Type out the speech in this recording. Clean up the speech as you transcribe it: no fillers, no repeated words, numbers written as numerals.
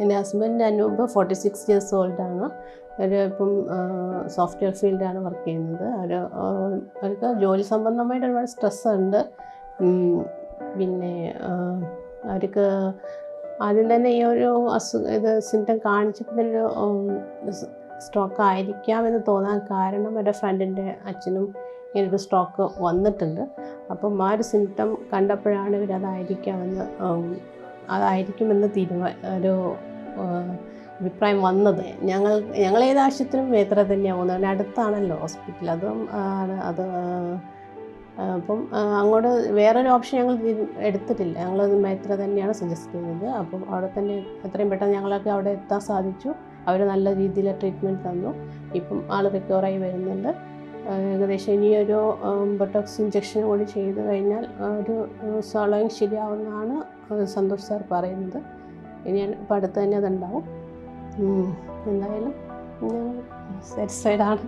എൻ്റെ husband Anoop 46 years ഓൾഡാണ്. അവർ ഇപ്പം software ഫീൽഡിലാണ് work ചെയ്യുന്നത്. അവർക്ക് ജോലി സംബന്ധമായിട്ട് ഒരുപാട് സ്ട്രെസ്സുണ്ട്. പിന്നെ അവർക്ക് ആദ്യം തന്നെ ഈ ഒരു സിംറ്റം കാണിച്ചപ്പോൾ തന്നെ സ്ട്രോക്ക് ആയിരിക്കാമെന്ന് തോന്നാൻ കാരണം എൻ്റെ ഫ്രണ്ടിൻ്റെ അച്ഛനും ഇങ്ങനൊരു സ്ട്രോക്ക് വന്നിട്ടുണ്ട്. അപ്പം ആ ഒരു സിംറ്റം കണ്ടപ്പോഴാണ് അതായിരിക്കുമെന്ന് ഒരു അഭിപ്രായം വന്നത്. ഞങ്ങൾ ഏത് ആശുപത്രിയും മേത്ര തന്നെയാണ് പോകുന്നത്. അതിന് അടുത്താണല്ലോ ഹോസ്പിറ്റൽ. അപ്പം അങ്ങോട്ട് വേറൊരു ഓപ്ഷൻ ഞങ്ങൾ എടുത്തിട്ടില്ല. ഞങ്ങളത് മേത്ര തന്നെയാണ് സജസ്റ്റ് ചെയ്തത്. അപ്പം അവിടെ തന്നെ എത്രയും പെട്ടെന്ന് ഞങ്ങളൊക്കെ അവിടെ എത്താൻ സാധിച്ചു. അവർ നല്ല രീതിയിൽ ട്രീറ്റ്മെൻറ്റ് തന്നു. ഇപ്പം ആൾ റിക്കവറായി വരുന്നുണ്ട്. ഏകദേശം ഇനിയൊരു ബൊട്ടോക്സ് ഇഞ്ചക്ഷൻ കൂടി ചെയ്ത് കഴിഞ്ഞാൽ ഒരു സ്വളോയിങ് ശരിയാവുമെന്നാണ് സന്തോഷ് സാർ പറയുന്നത്. ഇനി ഇപ്പം അടുത്ത് തന്നെ അതുണ്ടാവും. എന്തായാലും ഞങ്ങൾ സാറ്റിസ്ഫൈഡ് ആണ്.